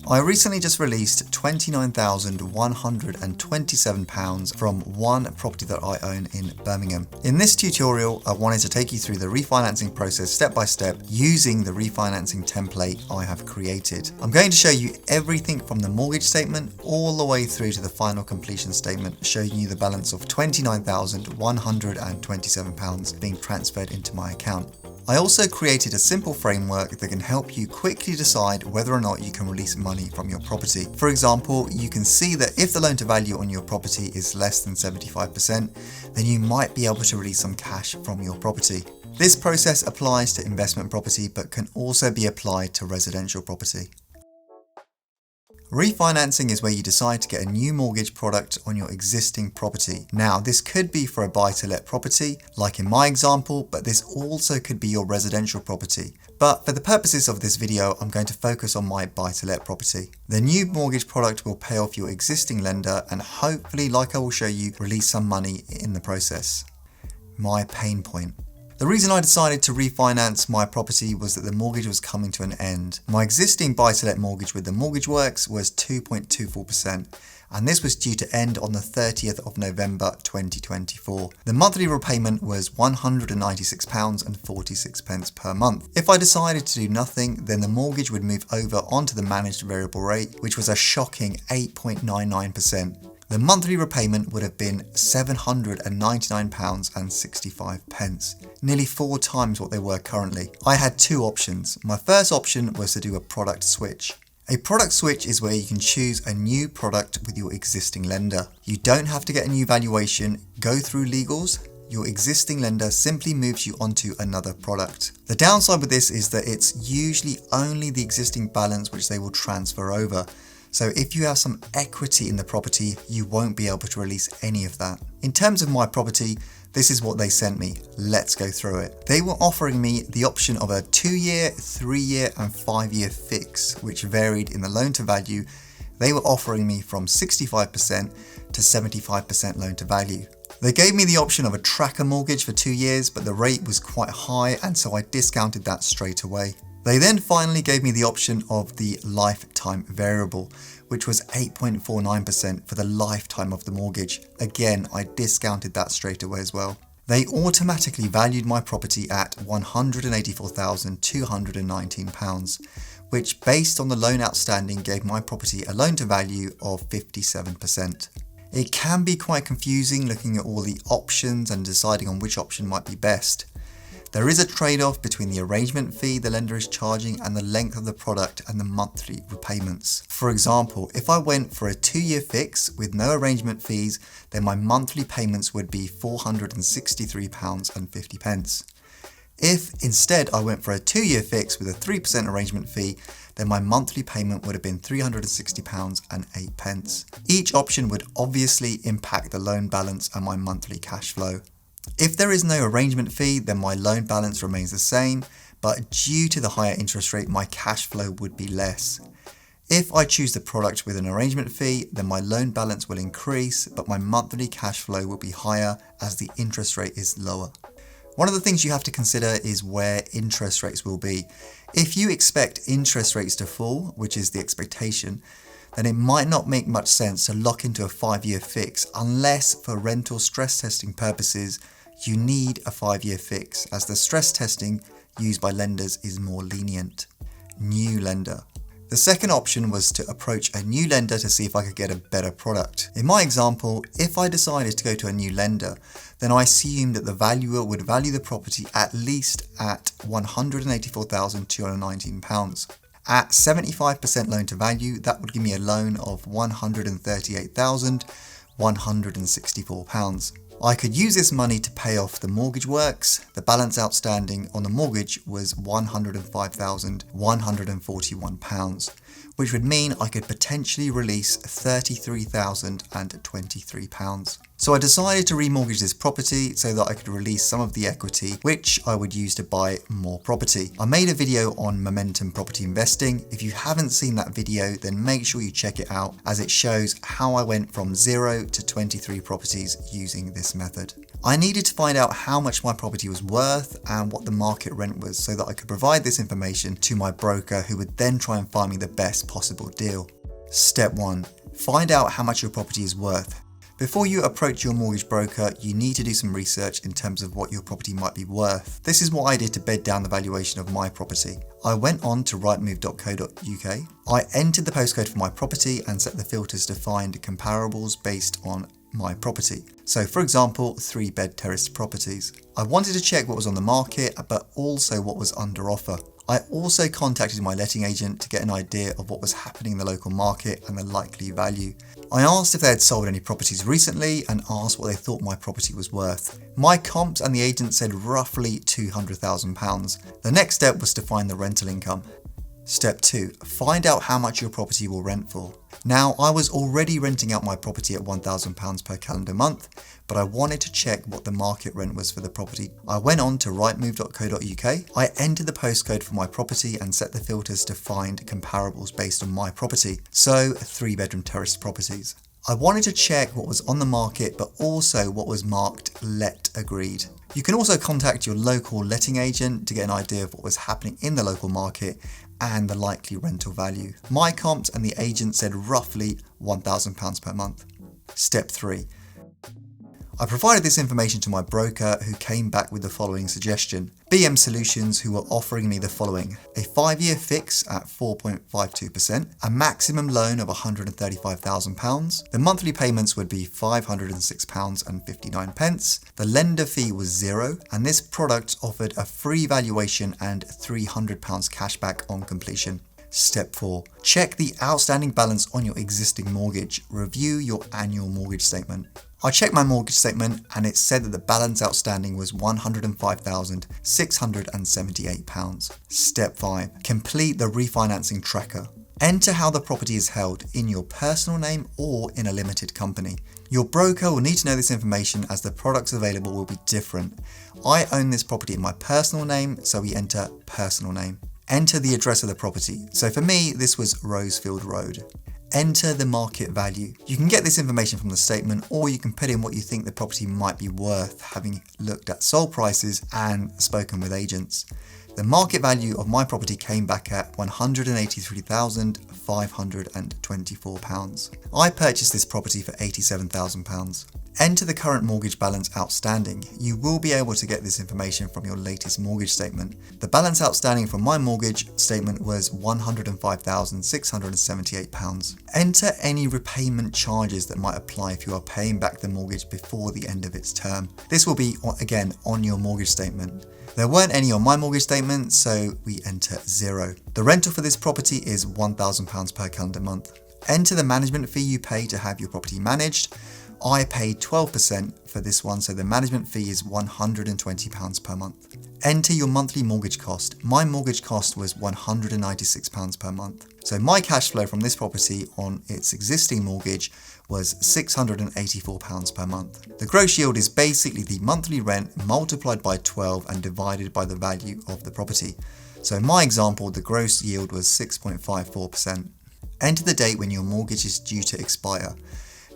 I recently just released £29,127 from one property that I own in Birmingham. In this tutorial, I wanted to take you through the refinancing process step by step using the refinancing template I have created. I'm going to show you everything from the mortgage statement all the way through to the final completion statement, showing you the balance of £29,127 being transferred into my account. I also created a simple framework that can help you quickly decide whether or not you can release money from your property. For example, you can see that if the loan to value on your property is less than 75%, then you might be able to release some cash from your property. This process applies to investment property but can also be applied to residential property. Refinancing is where you decide to get a new mortgage product on your existing property. Now, this could be for a buy-to-let property, like in my example, but this also could be your residential property. But for the purposes of this video, I'm going to focus on my buy-to-let property. The new mortgage product will pay off your existing lender and hopefully, like I will show you, release some money in the process. My pain point. The reason I decided to refinance my property was that the mortgage was coming to an end. My existing buy-to-let mortgage with the Mortgage Works was 2.24%, and this was due to end on the 30th of November 2024. The monthly repayment was £196.46 per month. If I decided to do nothing, then the mortgage would move over onto the managed variable rate, which was a shocking 8.99%. The monthly repayment would have been £799.65, nearly 4 times what they were currently. I had two options. My first option was to do a product switch. A product switch is where you can choose a new product with your existing lender. You don't have to get a new valuation, go through legals. Your existing lender simply moves you onto another product. The downside with this is that it's usually only the existing balance which they will transfer over. So if you have some equity in the property, you won't be able to release any of that. In terms of my property, this is what they sent me. Let's go through it. They were offering me the option of a 2-year, 3-year and 5-year fix, which varied in the loan to value. They were offering me from 65% to 75% loan to value. They gave me the option of a tracker mortgage for 2 years, but the rate was quite high, and so I discounted that straight away. They then finally gave me the option of the lifetime variable, which was 8.49% for the lifetime of the mortgage. Again, I discounted that straight away as well. They automatically valued my property at £184,219, which based on the loan outstanding gave my property a loan to value of 57%. It can be quite confusing looking at all the options and deciding on which option might be best. There is a trade-off between the arrangement fee the lender is charging and the length of the product and the monthly repayments. For example, if I went for a 2-year fix with no arrangement fees, then my monthly payments would be £463.50. If instead I went for a 2-year fix with a 3% arrangement fee, then my monthly payment would have been £360.08. Each option would obviously impact the loan balance and my monthly cash flow. If there is no arrangement fee, then my loan balance remains the same, but due to the higher interest rate, my cash flow would be less. If I choose the product with an arrangement fee, then my loan balance will increase, but my monthly cash flow will be higher as the interest rate is lower. One of the things you have to consider is where interest rates will be. If you expect interest rates to fall, which is the expectation, then it might not make much sense to lock into a 5-year fix unless for rental stress testing purposes you need a 5-year fix, as the stress testing used by lenders is more lenient. New lender. The second option was to approach a new lender to see if I could get a better product. In my example, if I decided to go to a new lender, then I assumed that the valuer would value the property at least at £184,219. At 75% loan to value, that would give me a loan of £138,164. I could use this money to pay off the Mortgage Works. The balance outstanding on the mortgage was £105,141, which would mean I could potentially release £33,023. So I decided to remortgage this property so that I could release some of the equity, which I would use to buy more property. I made a video on momentum property investing. If you haven't seen that video, then make sure you check it out, as it shows how I went from 0 to 23 properties using this method. I needed to find out how much my property was worth and what the market rent was so that I could provide this information to my broker, who would then try and find me the best possible deal. Step 1. Find out how much your property is worth. Before you approach your mortgage broker, you need to do some research in terms of what your property might be worth. This is what I did to bed down the valuation of my property. I went on to rightmove.co.uk. I entered the postcode for my property and set the filters to find comparables based on my property. So for example, 3-bed terraced properties. I wanted to check what was on the market, but also what was under offer. I also contacted my letting agent to get an idea of what was happening in the local market and the likely value. I asked if they had sold any properties recently and asked what they thought my property was worth. My comps and the agent said roughly £200,000. The next step was to find the rental income. Step 2. Find out how much your property will rent for. Now, I was already renting out my property at £1,000 per calendar month, but I wanted to check what the market rent was for the property. I went on to rightmove.co.uk. I entered the postcode for my property and set the filters to find comparables based on my property, so 3-bedroom terraced properties. I wanted to check what was on the market, but also what was marked let agreed. You can also contact your local letting agent to get an idea of what was happening in the local market and the likely rental value. My comps and the agent said roughly £1,000 per month. Step 3. I provided this information to my broker, who came back with the following suggestion. BM Solutions, who were offering me the following: a 5-year fix at 4.52%, a maximum loan of £135,000, the monthly payments would be £506.59, the lender fee was £0, and this product offered a free valuation and £300 cashback on completion. Step 4. Check the outstanding balance on your existing mortgage. Review your annual mortgage statement. I checked my mortgage statement and it said that the balance outstanding was £105,678. Step 5. Complete the refinancing tracker. Enter how the property is held, in your personal name or in a limited company. Your broker will need to know this information, as the products available will be different. I own this property in my personal name, so we enter personal name. Enter the address of the property. So for me, this was Rosefield Road. Enter the market value. You can get this information from the statement, or you can put in what you think the property might be worth, having looked at sold prices and spoken with agents. The market value of my property came back at £183,524. I purchased this property for £87,000. Enter the current mortgage balance outstanding. You will be able to get this information from your latest mortgage statement. The balance outstanding from my mortgage statement was £105,678. Enter any repayment charges that might apply if you are paying back the mortgage before the end of its term. This will be, again, on your mortgage statement. There weren't any on my mortgage statement, so we enter £0. The rental for this property is £1,000 per calendar month. Enter the management fee you pay to have your property managed. I paid 12% for this one, so the management fee is £120 per month. Enter your monthly mortgage cost. My mortgage cost was £196 per month. So my cash flow from this property on its existing mortgage was £684 per month. The gross yield is basically the monthly rent multiplied by 12 and divided by the value of the property. So in my example, the gross yield was 6.54%. Enter the date when your mortgage is due to expire.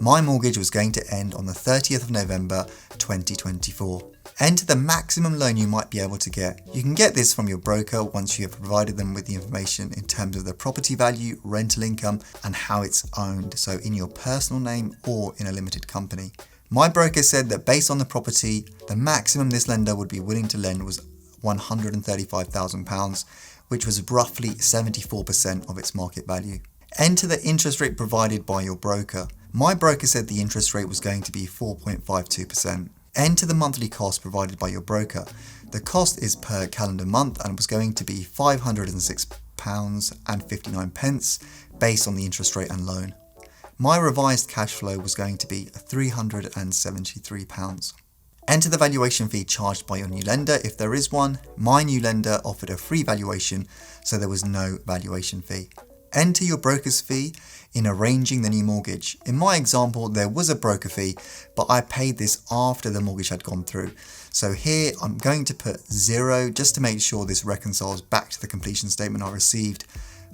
My mortgage was going to end on the 30th of November 2024. Enter the maximum loan you might be able to get. You can get this from your broker once you have provided them with the information in terms of the property value, rental income, and how it's owned, so in your personal name or in a limited company. My broker said that based on the property, the maximum this lender would be willing to lend was £135,000, which was roughly 74% of its market value. Enter the interest rate provided by your broker. My broker said the interest rate was going to be 4.52%. Enter the monthly cost provided by your broker. The cost is per calendar month and was going to be £506.59 based on the interest rate and loan. My revised cash flow was going to be £373. Enter the valuation fee charged by your new lender if there is one. My new lender offered a free valuation, so there was no valuation fee. Enter your broker's fee in arranging the new mortgage. In my example, there was a broker fee, but I paid this after the mortgage had gone through. So here I'm going to put 0 just to make sure this reconciles back to the completion statement I received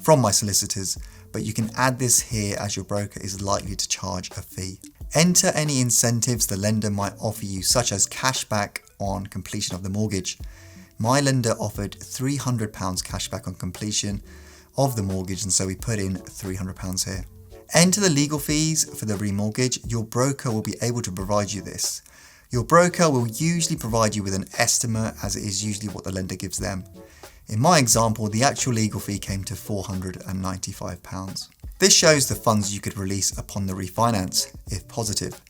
from my solicitors, but you can add this here as your broker is likely to charge a fee. Enter any incentives the lender might offer you, such as cashback on completion of the mortgage. My lender offered £300 cashback on completion of the mortgage, and so we put in £300 here. Enter the legal fees for the remortgage. Your broker will be able to provide you this. Your broker will usually provide you with an estimate, as it is usually what the lender gives them. In my example, the actual legal fee came to £495. This shows the funds you could release upon the refinance, if positive.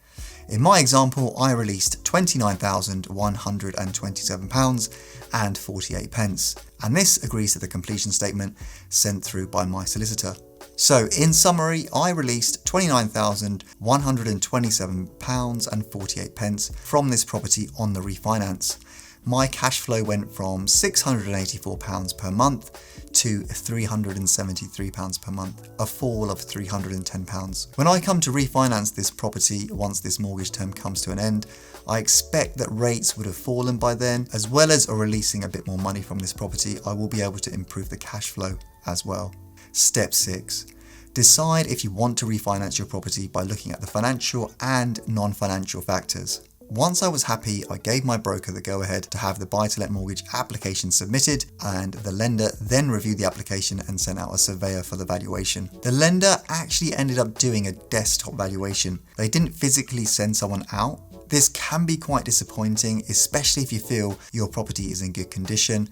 In my example, I released £29,127.48, and this agrees to the completion statement sent through by my solicitor. So in summary, I released £29,127.48 from this property on the refinance. My cash flow went from £684 per month to £373 per month, a fall of £310. When I come to refinance this property once this mortgage term comes to an end, I expect that rates would have fallen by then, as well as releasing a bit more money from this property. I will be able to improve the cash flow as well. Step 6. Decide if you want to refinance your property by looking at the financial and non-financial factors. Once I was happy, I gave my broker the go-ahead to have the buy-to-let mortgage application submitted, and the lender then reviewed the application and sent out a surveyor for the valuation. The lender actually ended up doing a desktop valuation. They didn't physically send someone out. This can be quite disappointing, especially if you feel your property is in good condition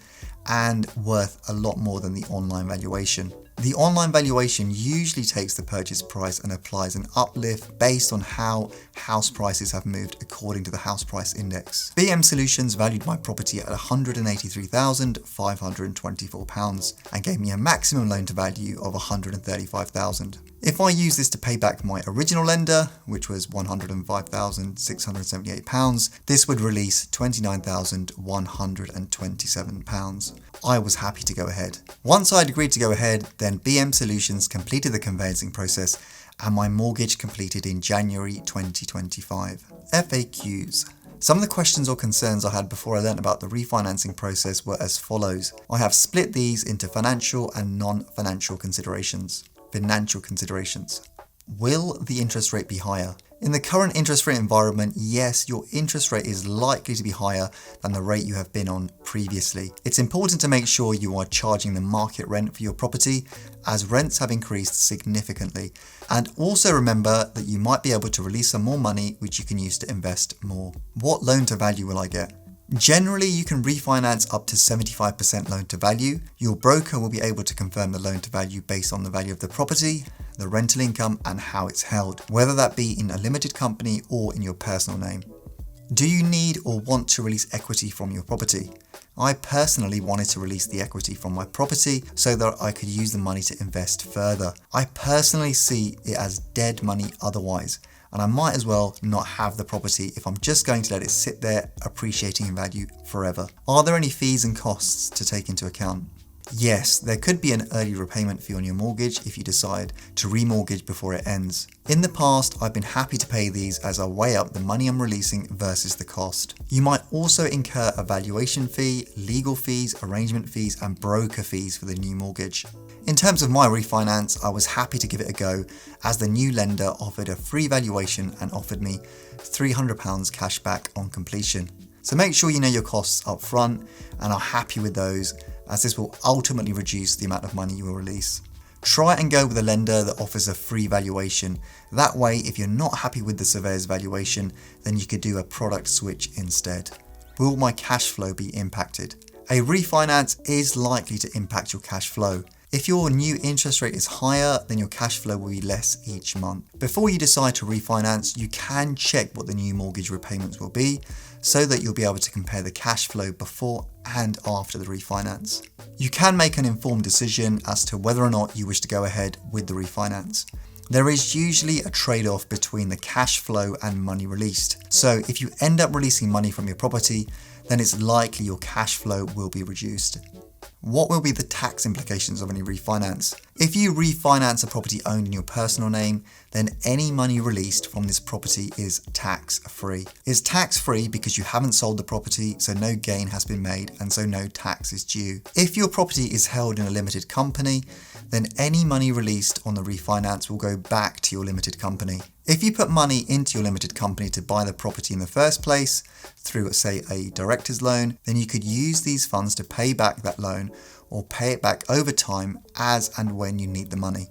and worth a lot more than the online valuation. The online valuation usually takes the purchase price and applies an uplift based on how house prices have moved according to the house price index. BM Solutions valued my property at £183,524 and gave me a maximum loan to value of £135,000. If I use this to pay back my original lender, which was £105,678, this would release £29,127. I was happy to go ahead. Once I'd agreed to go ahead, then BM Solutions completed the conveyancing process and my mortgage completed in January 2025. FAQs. Some of the questions or concerns I had before I learned about the refinancing process were as follows. I have split these into financial and non-financial considerations. Will the interest rate be higher? In the current interest rate environment, yes, your interest rate is likely to be higher than the rate you have been on previously. It's important to make sure you are charging the market rent for your property, as rents have increased significantly. And also remember that you might be able to release some more money which you can use to invest more. What loan to value will I get? Generally, you can refinance up to 75% loan to value. Your broker will be able to confirm the loan to value based on the value of the property, the rental income, and how it's held, whether that be in a limited company or in your personal name. Do you need or want to release equity from your property? I personally wanted to release the equity from my property so that I could use the money to invest further. I personally see it as dead money otherwise, and I might as well not have the property if I'm just going to let it sit there appreciating in value forever. Are there any fees and costs to take into account? Yes, there could be an early repayment fee on your mortgage if you decide to remortgage before it ends. In the past, I've been happy to pay these as I weigh up the money I'm releasing versus the cost. You might also incur a valuation fee, legal fees, arrangement fees, and broker fees for the new mortgage. In terms of my refinance, I was happy to give it a go as the new lender offered a free valuation and offered me £300 cash back on completion. So make sure you know your costs up front and are happy with those, as this will ultimately reduce the amount of money you will release. Try and go with a lender that offers a free valuation. That way, if you're not happy with the surveyor's valuation, then you could do a product switch instead. Will my cash flow be impacted? A refinance is likely to impact your cash flow. If your new interest rate is higher, then your cash flow will be less each month. Before you decide to refinance, you can check what the new mortgage repayments will be so that you'll be able to compare the cash flow before and after the refinance. You can make an informed decision as to whether or not you wish to go ahead with the refinance. There is usually a trade-off between the cash flow and money released. So if you end up releasing money from your property, then it's likely your cash flow will be reduced. What will be the tax implications of any refinance? If you refinance a property owned in your personal name, then any money released from this property is tax-free. It's tax-free because you haven't sold the property, so no gain has been made and so no tax is due. If your property is held in a limited company, then any money released on the refinance will go back to your limited company. If you put money into your limited company to buy the property in the first place, through say a director's loan, then you could use these funds to pay back that loan or pay it back over time as and when you need the money.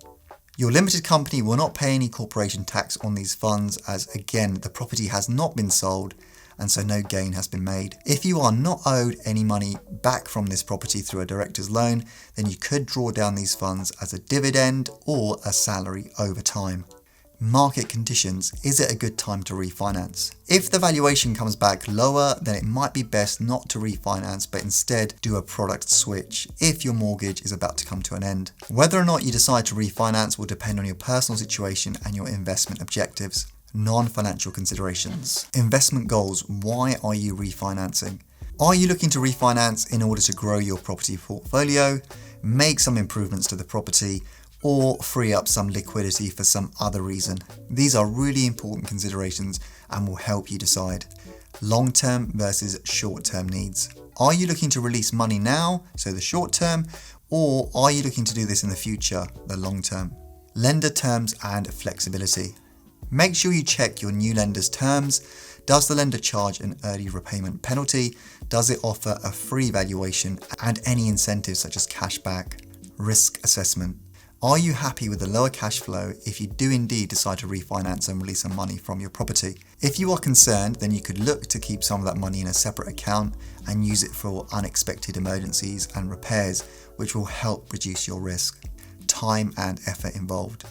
Your limited company will not pay any corporation tax on these funds as, again, the property has not been sold and so no gain has been made. If you are not owed any money back from this property through a director's loan, then you could draw down these funds as a dividend or a salary over time. Market conditions. Is it a good time to refinance? If the valuation comes back lower, then it might be best not to refinance but instead do a product switch if your mortgage is about to come to an end. Whether or not you decide to refinance will depend on your personal situation and your investment objectives. Non-financial considerations. Investment goals. Why are you refinancing? Are you looking to refinance in order to grow your property portfolio, make some improvements to the property, or free up some liquidity for some other reason? These are really important considerations and will help you decide. Long-term versus short-term needs. Are you looking to release money now, so the short term, or are you looking to do this in the future, the long term? Lender terms and flexibility. Make sure you check your new lender's terms. Does the lender charge an early repayment penalty? Does it offer a free valuation and any incentives such as cash back? Risk assessment. Are you happy with the lower cash flow if you do indeed decide to refinance and release some money from your property? If you are concerned, then you could look to keep some of that money in a separate account and use it for unexpected emergencies and repairs, which will help reduce your risk. Time and effort involved.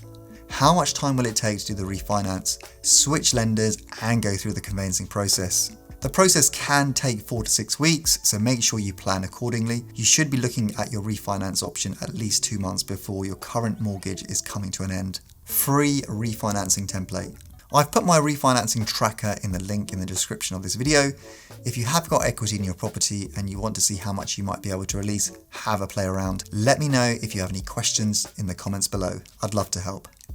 How much time will it take to do the refinance, switch lenders, and go through the conveyancing process? The process can take 4 to 6 weeks, so make sure you plan accordingly. You should be looking at your refinance option at least 2 months before your current mortgage is coming to an end. Free refinancing template. I've put my refinancing tracker in the link in the description of this video. If you have got equity in your property and you want to see how much you might be able to release, have a play around. Let me know if you have any questions in the comments below. I'd love to help.